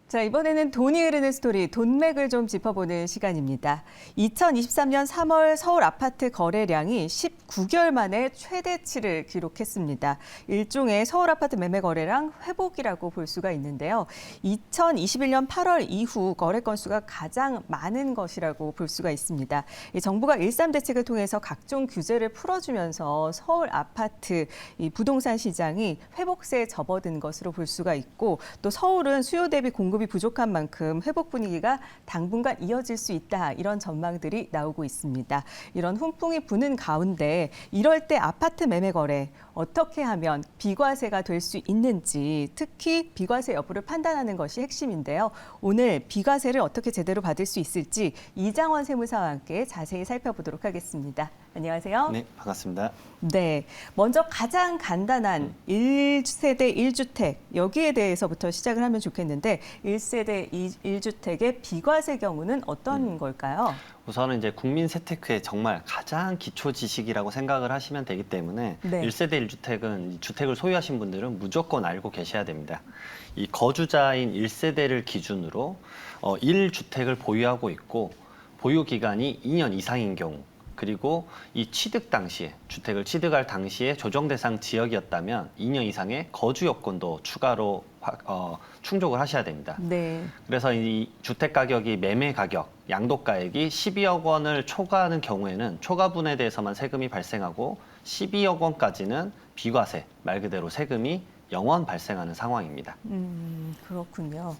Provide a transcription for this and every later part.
자, 이번에는 돈이 흐르는 스토리, 돈맥을 좀 짚어보는 시간입니다. 2023년 3월 서울 아파트 거래량이 19개월 만에 최대치를 기록했습니다. 일종의 서울 아파트 매매 거래량 회복이라고 볼 수가 있는데요. 2021년 8월 이후 거래 건수가 가장 많은 것이라고 볼 수가 있습니다. 정부가 1.3 대책을 통해서 각종 규제를 풀어주면서 서울 아파트 이 부동산 시장이 회복세에 접어든 것으로 볼 수가 있고, 또 서울은 수요 대비 공급이 부족한 만큼 회복 분위기가 당분간 이어질 수 있다, 이런 전망들이 나오고 있습니다. 이런 훈풍이 부는 가운데 이럴 때 아파트 매매 거래 어떻게 하면 비과세가 될 수 있는지, 특히 비과세 여부를 판단하는 것이 핵심인데요. 오늘 비과세를 어떻게 제대로 받을 수 있을지 이장원 세무사와 함께 자세히 살펴보도록 하겠습니다. 안녕하세요. 네, 반갑습니다. 네, 먼저 가장 간단한 1세대 1주택, 여기에 대해서부터 시작을 하면 좋겠는데, 1세대 1주택의 비과세 경우는 어떤 걸까요? 우선은 이제 국민 세테크의 정말 가장 기초 지식이라고 생각을 하시면 되기 때문에 네. 1세대 1주택은 주택을 소유하신 분들은 무조건 알고 계셔야 됩니다. 이 거주자인 1세대를 기준으로 1주택을 보유하고 있고 보유 기간이 2년 이상인 경우, 그리고 이 취득 당시에, 주택을 취득할 당시에 조정 대상 지역이었다면 2년 이상의 거주 여건도 추가로 충족을 하셔야 됩니다. 네. 그래서 이 주택 가격이 매매 가격, 양도가액이 12억 원을 초과하는 경우에는 초과분에 대해서만 세금이 발생하고 12억 원까지는 비과세, 말 그대로 세금이 0원 발생하는 상황입니다. 그렇군요.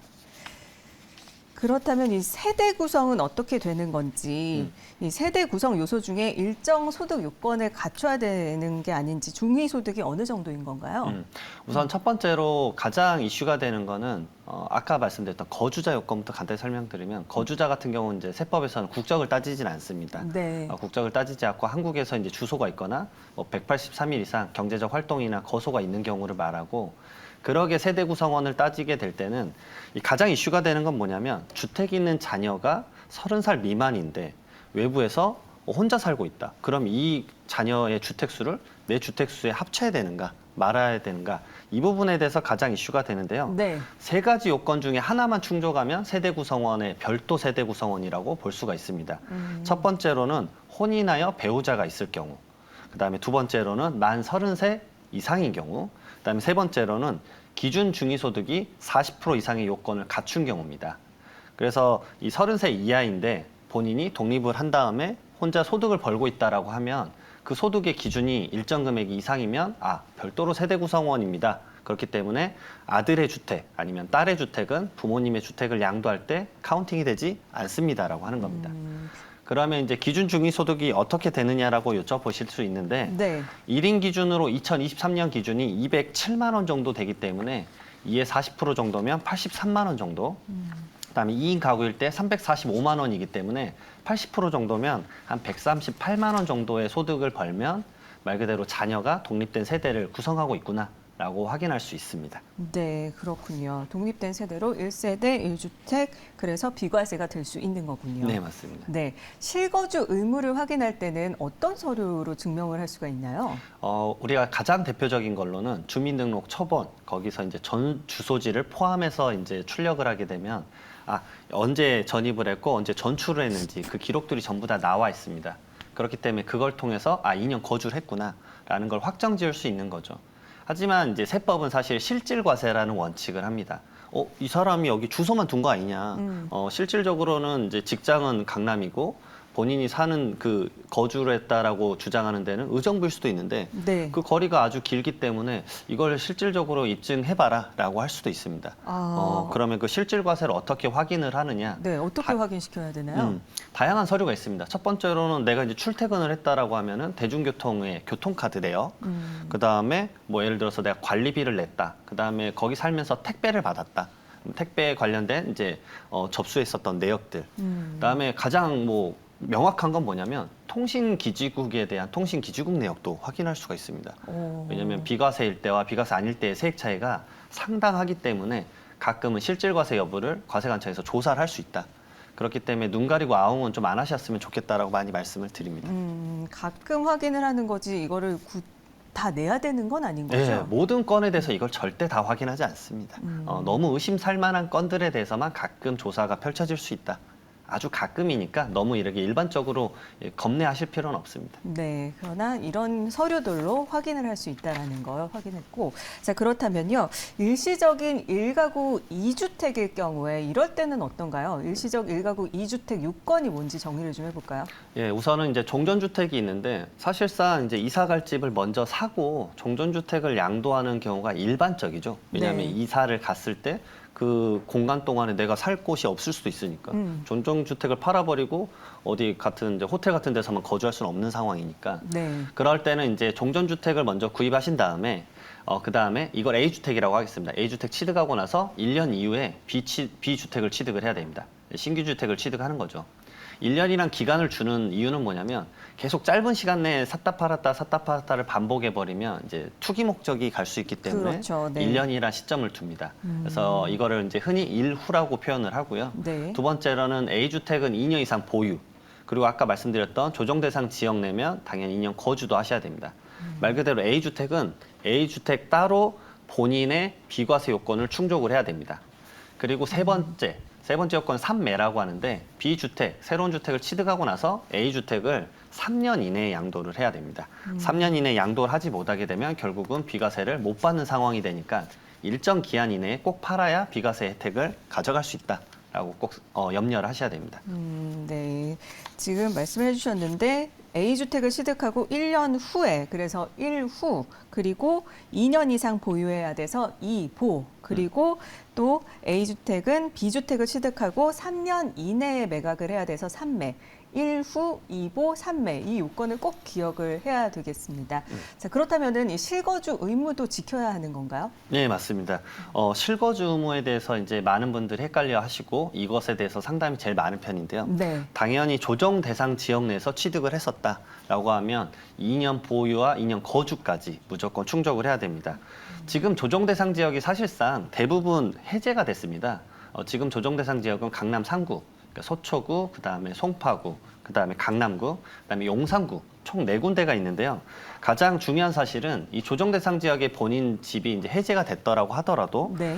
그렇다면 이 세대 구성은 어떻게 되는 건지, 이 세대 구성 요소 중에 일정 소득 요건을 갖춰야 되는 게 아닌지, 중위 소득이 어느 정도인 건가요? 우선 첫 번째로 가장 이슈가 되는 거는 아까 말씀드렸던 거주자 요건부터 간단히 설명드리면, 거주자 같은 경우는 이제 세법에서는 국적을 따지진 않습니다. 네. 국적을 따지지 않고 한국에서 이제 주소가 있거나 183일 이상 경제적 활동이나 거소가 있는 경우를 말하고, 그러게 세대 구성원을 따지게 될 때는 이 가장 이슈가 되는 건 뭐냐면, 주택이 있는 자녀가 30살 미만인데 외부에서 혼자 살고 있다. 그럼 이 자녀의 주택수를 내 주택수에 합쳐야 되는가, 말아야 되는가, 이 부분에 대해서 가장 이슈가 되는데요. 네. 세 가지 요건 중에 하나만 충족하면 세대 구성원의 별도 세대 구성원이라고 볼 수가 있습니다. 첫 번째로는 혼인하여 배우자가 있을 경우, 그다음에 두 번째로는 만 30세 이상인 경우, 그다음에 세 번째로는 기준 중위소득이 40% 이상의 요건을 갖춘 경우입니다. 그래서 이 30세 이하인데 본인이 독립을 한 다음에 혼자 소득을 벌고 있다라고 하면 그 소득의 기준이 일정 금액 이상이면 별도로 세대 구성원입니다. 그렇기 때문에 아들의 주택 아니면 딸의 주택은 부모님의 주택을 양도할 때 카운팅이 되지 않습니다라고 하는 겁니다. 그러면 이제 기준 중위소득이 어떻게 되느냐라고 여쭤보실 수 있는데, 네. 1인 기준으로 2023년 기준이 207만 원 정도 되기 때문에 이에 40% 정도면 83만 원 정도. 그다음에 2인 가구일 때 345만 원이기 때문에 80% 정도면 한 138만 원 정도의 소득을 벌면 말 그대로 자녀가 독립된 세대를 구성하고 있구나라고 확인할 수 있습니다. 네, 그렇군요. 독립된 세대로 1세대 1주택, 그래서 비과세가 될 수 있는 거군요. 네, 맞습니다. 네, 실거주 의무를 확인할 때는 어떤 서류로 증명을 할 수가 있나요? 우리가 가장 대표적인 걸로는 주민등록 초본, 거기서 이제 전 주소지를 포함해서 이제 출력을 하게 되면 언제 전입을 했고 언제 전출을 했는지 그 기록들이 전부 다 나와 있습니다. 그렇기 때문에 그걸 통해서 2년 거주를 했구나라는 걸 확정 지을 수 있는 거죠. 하지만 이제 세법은 사실 실질과세라는 원칙을 합니다. 이 사람이 여기 주소만 둔 거 아니냐. 실질적으로는 이제 직장은 강남이고 본인이 사는 그 거주를 했다라고 주장하는 데는 의정부일 수도 있는데, 네. 그 거리가 아주 길기 때문에 이걸 실질적으로 입증해봐라라고 할 수도 있습니다. 그러면 그 실질과세를 어떻게 확인을 하느냐? 네, 어떻게 확인시켜야 되나요? 다양한 서류가 있습니다. 첫 번째로는 내가 이제 출퇴근을 했다라고 하면은 대중교통의 교통카드래요. 그 다음에 뭐 예를 들어서 내가 관리비를 냈다. 그 다음에 거기 살면서 택배를 받았다. 택배에 관련된 이제 접수했었던 내역들. 그다음에 가장 명확한 건 뭐냐면 통신기지국에 대한 통신기지국 내역도 확인할 수가 있습니다. 왜냐하면 비과세일 때와 비과세 아닐 때의 세액 차이가 상당하기 때문에 가끔은 실질과세 여부를 과세관청에서 조사를 할 수 있다. 그렇기 때문에 눈 가리고 아웅은 좀 안 하셨으면 좋겠다라고 많이 말씀을 드립니다. 가끔 확인을 하는 거지 이거를 다 내야 되는 건 아닌 네, 거죠? 모든 건에 대해서 이걸 절대 다 확인하지 않습니다. 너무 의심살 만한 건들에 대해서만 가끔 조사가 펼쳐질 수 있다. 아주 가끔이니까 너무 이렇게 일반적으로 겁내하실 필요는 없습니다. 네, 그러나 이런 서류들로 확인을 할 수 있다는 걸 확인했고, 자 그렇다면요, 일시적인 1가구 2주택일 경우에 이럴 때는 어떤가요? 일시적 1가구 2주택 요건이 뭔지 정리를 좀 해볼까요? 예, 우선은 이제 종전주택이 있는데 사실상 이제 이사 갈 집을 먼저 사고 종전주택을 양도하는 경우가 일반적이죠. 왜냐하면 네. 이사를 갔을 때 그 공간 동안에 내가 살 곳이 없을 수도 있으니까 종전주택을 팔아버리고 어디 같은 이제 호텔 같은 데서만 거주할 수는 없는 상황이니까 네. 그럴 때는 이제 종전주택을 먼저 구입하신 다음에 그 다음에 이걸 A주택이라고 하겠습니다. A주택 취득하고 나서 1년 이후에 B주택을 취득을 해야 됩니다. 신규 주택을 취득하는 거죠. 1년이란 기간을 주는 이유는 뭐냐면 계속 짧은 시간 내에 샀다 팔았다를 반복해버리면 이제 투기 목적이 갈 수 있기 때문에 그렇죠. 네. 1년이란 시점을 둡니다. 그래서 이거를 이제 흔히 1후라고 표현을 하고요. 네. 두 번째로는 A주택은 2년 이상 보유. 그리고 아까 말씀드렸던 조정대상 지역 내면 당연히 2년 거주도 하셔야 됩니다. 말 그대로 A주택은 A주택 따로 본인의 비과세 요건을 충족을 해야 됩니다. 그리고 세 번째 요건은 3매라고 하는데 B주택, 새로운 주택을 취득하고 나서 A주택을 3년 이내에 양도를 해야 됩니다. 3년 이내에 양도를 하지 못하게 되면 결국은 비과세를 못 받는 상황이 되니까 일정 기한 이내에 꼭 팔아야 비과세 혜택을 가져갈 수 있다라고 꼭 염려를 하셔야 됩니다. 네. 지금 말씀해 주셨는데 A주택을 취득하고 1년 후에 그래서 1후 그리고 2년 이상 보유해야 돼서 2보 그리고 또 A주택은 B주택을 취득하고 3년 이내에 매각을 해야 돼서 3매 1후, 2보, 3매 이 요건을 꼭 기억을 해야 되겠습니다. 자, 그렇다면은 이 실거주 의무도 지켜야 하는 건가요? 네, 맞습니다. 실거주 의무에 대해서 이제 많은 분들이 헷갈려 하시고 이것에 대해서 상담이 제일 많은 편인데요. 네. 당연히 조정 대상 지역 내에서 취득을 했었다라고 하면 2년 보유와 2년 거주까지 무조건 충족을 해야 됩니다. 지금 조정 대상 지역이 사실상 대부분 해제가 됐습니다. 지금 조정 대상 지역은 강남 3구, 그러니까 서초구, 그다음에 송파구, 그다음에 강남구, 그다음에 용산구 총 4군데가 있는데요. 가장 중요한 사실은 이 조정 대상 지역의 본인 집이 이제 해제가 됐더라고 하더라도 네.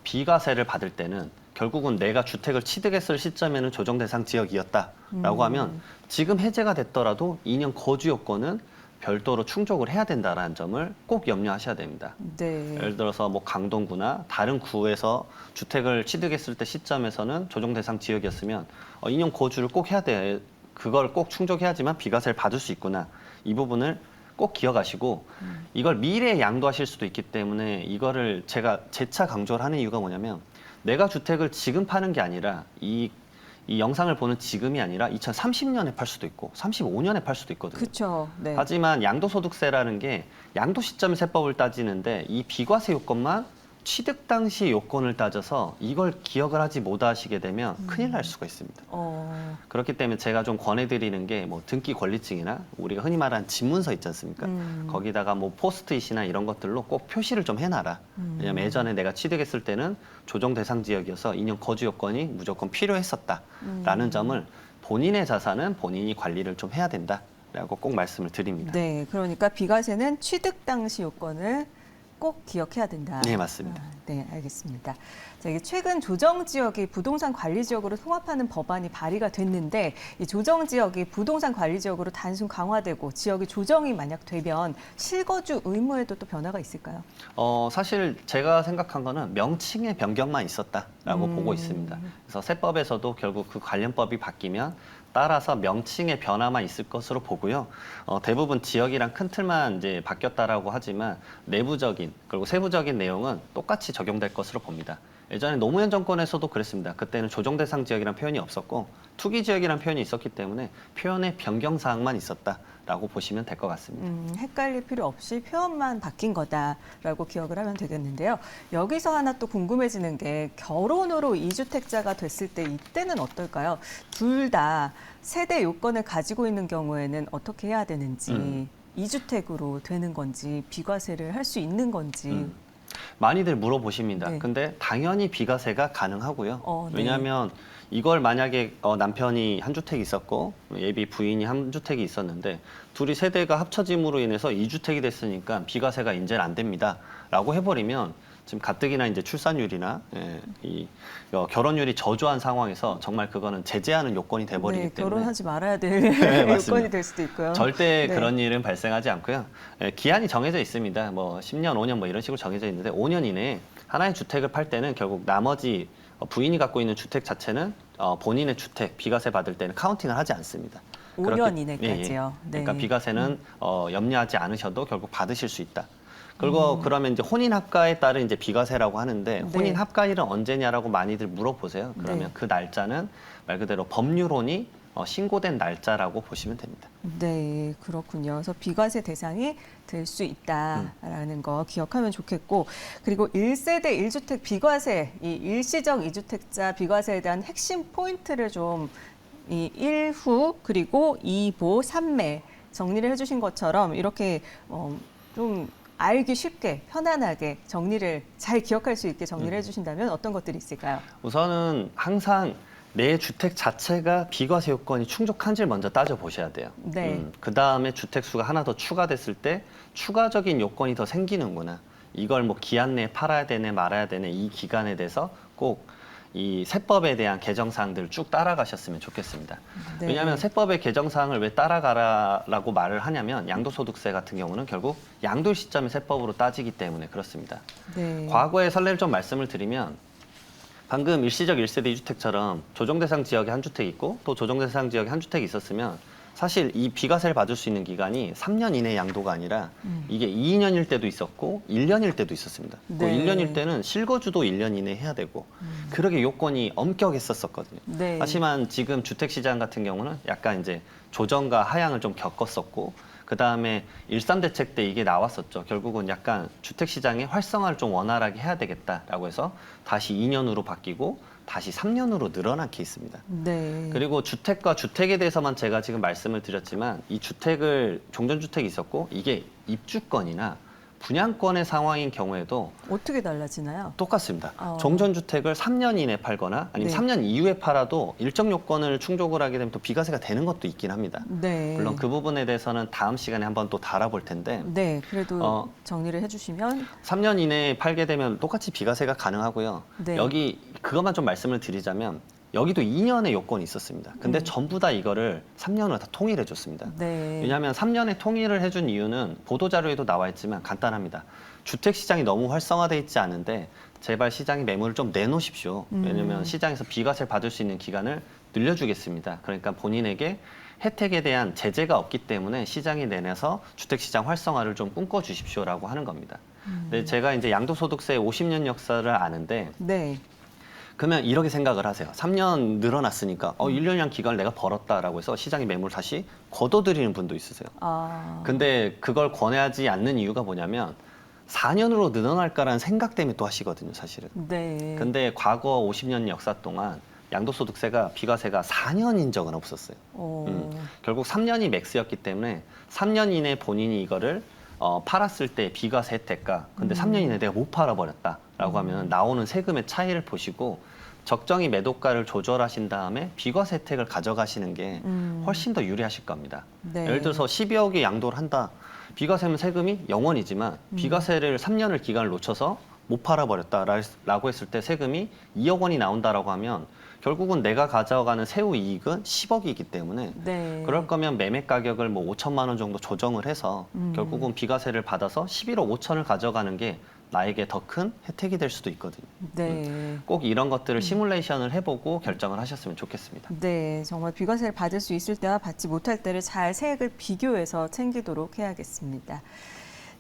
비과세를 받을 때는 결국은 내가 주택을 취득했을 시점에는 조정 대상 지역이었다라고 하면 지금 해제가 됐더라도 2년 거주 요건은 별도로 충족을 해야 된다는 점을 꼭 염려하셔야 됩니다. 네. 예를 들어서 뭐 강동구나 다른 구에서 주택을 취득했을 때 시점에서는 조정 대상 지역이었으면 2년 거주를 꼭 해야 돼. 그걸 꼭 충족해야지만 비과세를 받을 수 있구나. 이 부분을 꼭 기억하시고 이걸 미래에 양도하실 수도 있기 때문에 이거를 제가 재차 강조를 하는 이유가 뭐냐면 내가 주택을 지금 파는 게 아니라 이 영상을 보는 지금이 아니라 2030년에 팔 수도 있고 35년에 팔 수도 있거든요. 그렇죠. 네. 하지만 양도소득세라는 게 양도 시점 세법을 따지는데 이 비과세 요건만 취득 당시 요건을 따져서 이걸 기억을 하지 못하시게 되면 큰일 날 수가 있습니다. 그렇기 때문에 제가 좀 권해드리는 게 뭐 등기 권리증이나 우리가 흔히 말하는 집문서 있지 않습니까? 거기다가 뭐 포스트잇이나 이런 것들로 꼭 표시를 좀 해놔라. 왜냐면 예전에 내가 취득했을 때는 조정 대상 지역이어서 2년 거주 요건이 무조건 필요했었다라는 점을 본인의 자산은 본인이 관리를 좀 해야 된다라고 꼭 말씀을 드립니다. 네, 그러니까 비과세는 취득 당시 요건을 꼭 기억해야 된다. 네, 맞습니다. 네, 알겠습니다. 자, 이게 최근 조정 지역이 부동산 관리 지역으로 통합하는 법안이 발의가 됐는데 이 조정 지역이 부동산 관리 지역으로 단순 강화되고 지역이 조정이 만약 되면 실거주 의무에도 또 변화가 있을까요? 사실 제가 생각한 거는 명칭의 변경만 있었다라고 보고 있습니다. 그래서 세법에서도 결국 그 관련법이 바뀌면 따라서 명칭의 변화만 있을 것으로 보고요. 대부분 지역이랑 큰 틀만 이제 바뀌었다라고 하지만 내부적인 그리고 세부적인 내용은 똑같이 적용될 것으로 봅니다. 예전에 노무현 정권에서도 그랬습니다. 그때는 조정 대상 지역이란 표현이 없었고 투기 지역이란 표현이 있었기 때문에 표현의 변경 사항만 있었다라고 보시면 될 것 같습니다. 헷갈릴 필요 없이 표현만 바뀐 거다라고 기억을 하면 되겠는데요. 여기서 하나 또 궁금해지는 게 결혼으로 2주택자가 됐을 때 이때는 어떨까요? 둘 다 세대 요건을 가지고 있는 경우에는 어떻게 해야 되는지 2주택으로 되는 건지 비과세를 할 수 있는 건지 많이들 물어보십니다. 네. 근데 당연히 비과세가 가능하고요. 네. 왜냐하면 이걸 만약에 남편이 한 주택이 있었고 예비 부인이 한 주택이 있었는데 둘이 세대가 합쳐짐으로 인해서 2주택이 됐으니까 비과세가 인제는 안 됩니다라고 해버리면 지금 가뜩이나 이제 출산율이나 이 결혼율이 저조한 상황에서 정말 그거는 제재하는 요건이 돼버리기 네, 때문에 결혼하지 말아야 될 맞습니다. 요건이 될 수도 있고요. 절대 네. 그런 일은 발생하지 않고요. 기한이 정해져 있습니다. 뭐 10년, 5년 뭐 이런 식으로 정해져 있는데 5년 이내에 하나의 주택을 팔 때는 결국 나머지 부인이 갖고 있는 주택 자체는 본인의 주택 비과세 받을 때는 카운팅을 하지 않습니다. 5년 이내까지요. 예. 네. 그러니까 비과세는 염려하지 않으셔도 결국 받으실 수 있다. 그리고 그러면 이제 혼인 합가에 따른 이제 비과세라고 하는데 혼인 네. 합가일은 언제냐라고 많이들 물어보세요. 그러면 네. 그 날짜는 말 그대로 법률혼이 신고된 날짜라고 보시면 됩니다. 네, 그렇군요. 그래서 비과세 대상이 될 수 있다라는 거 기억하면 좋겠고, 그리고 1세대 1주택 비과세, 이 일시적 2주택자 비과세에 대한 핵심 포인트를 좀 이 1후 그리고 2보 3매 정리를 해주신 것처럼 이렇게 좀 알기 쉽게 편안하게 정리를 잘 기억할 수 있게 정리를 해주신다면 어떤 것들이 있을까요? 우선은 항상 내 주택 자체가 비과세 요건이 충족한지를 먼저 따져보셔야 돼요. 네. 그 다음에 주택 수가 하나 더 추가됐을 때 추가적인 요건이 더 생기는구나. 이걸 뭐 기한 내에 팔아야 되네 말아야 되네 이 기간에 대해서 꼭 이 세법에 대한 개정사항들을 쭉 따라가셨으면 좋겠습니다. 네. 왜냐하면 세법의 개정사항을 왜 따라가라라고 말을 하냐면 양도소득세 같은 경우는 결국 양도 시점의 세법으로 따지기 때문에 그렇습니다. 네. 과거의 선례를 좀 말씀을 드리면 방금 일시적 1세대 2주택처럼 조정대상 지역에 한 주택 있고 또 조정대상 지역에 한 주택이 있었으면 사실 이 비과세를 받을 수 있는 기간이 3년 이내 양도가 아니라 이게 2년일 때도 있었고 1년일 때도 있었습니다. 그 네. 1년일 때는 실거주도 1년 이내 해야 되고 그러게 요건이 엄격했었거든요. 네. 하지만 지금 주택시장 같은 경우는 약간 이제 조정과 하향을 좀 겪었었고 그 다음에 일삼대책 때 이게 나왔었죠. 결국은 약간 주택시장의 활성화를 좀 원활하게 해야 되겠다라고 해서 다시 2년으로 바뀌고 다시 3년으로 늘어난 케이스입니다. 네. 그리고 주택과 주택에 대해서만 제가 지금 말씀을 드렸지만 이 주택을 종전주택이 있었고 이게 입주권이나 분양권의 상황인 경우에도 어떻게 달라지나요? 똑같습니다. 어. 종전주택을 3년 이내에 팔거나 아니면 네. 3년 이후에 팔아도 일정 요건을 충족을 하게 되면 또 비과세가 되는 것도 있긴 합니다. 네. 물론 그 부분에 대해서는 다음 시간에 한번 또 다뤄볼 텐데 네, 그래도 어. 정리를 해주시면 3년 이내에 팔게 되면 똑같이 비과세가 가능하고요. 네. 여기 그것만 좀 말씀을 드리자면 여기도 2년의 요건이 있었습니다. 근데 전부 다 이거를 3년으로 다 통일해 줬습니다. 네. 왜냐하면 3년에 통일을 해준 이유는 보도자료에도 나와 있지만 간단합니다. 주택시장이 너무 활성화돼 있지 않은데 제발 시장에 매물을 좀 내놓으십시오. 왜냐하면 시장에서 비과세를 받을 수 있는 기간을 늘려주겠습니다. 그러니까 본인에게 혜택에 대한 제재가 없기 때문에 시장에 내내서 주택시장 활성화를 좀 꿈꿔주십시오라고 하는 겁니다. 근데 제가 이제 양도소득세 50년 역사를 아는데 네. 그러면 이렇게 생각을 하세요. 3년 늘어났으니까 1년이란 기간을 내가 벌었다라고 해서 시장에 매물 다시 걷어들이는 분도 있으세요. 아. 근데 그걸 권하지 않는 이유가 뭐냐면 4년으로 늘어날까라는 생각 때문에 또 하시거든요, 사실은. 네. 근데 과거 50년 역사 동안 양도소득세가 비과세가 4년인 적은 없었어요. 결국 3년이 맥스였기 때문에 3년 이내 본인이 이거를 팔았을 때 비과세 혜택과 근데 3년 이내 내가 못 팔아버렸다라고 하면 나오는 세금의 차이를 보시고 적정히 매도가를 조절하신 다음에 비과세 혜택을 가져가시는 게 훨씬 더 유리하실 겁니다. 네. 예를 들어서 12억에 양도를 한다. 비과세면 세금이 0원이지만 비과세를 3년을 기간을 놓쳐서 못 팔아버렸다라고 했을 때 세금이 2억 원이 나온다라고 하면 결국은 내가 가져가는 세후 이익은 10억이기 때문에 네. 그럴 거면 매매 가격을 뭐 5천만 원 정도 조정을 해서 결국은 비과세를 받아서 11억 5천을 가져가는 게 나에게 더 큰 혜택이 될 수도 있거든요. 네. 꼭 이런 것들을 시뮬레이션을 해보고 결정을 하셨으면 좋겠습니다. 네, 정말 비과세를 받을 수 있을 때와 받지 못할 때를 잘 세액을 비교해서 챙기도록 해야겠습니다.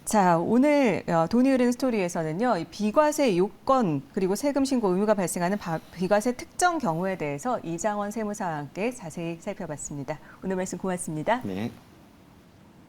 자, 오늘 돈이 흐르는 스토리에서는요, 이 비과세 요건 그리고 세금 신고 의무가 발생하는 비과세 특정 경우에 대해서 이장원 세무사와 함께 자세히 살펴봤습니다. 오늘 말씀 고맙습니다. 네.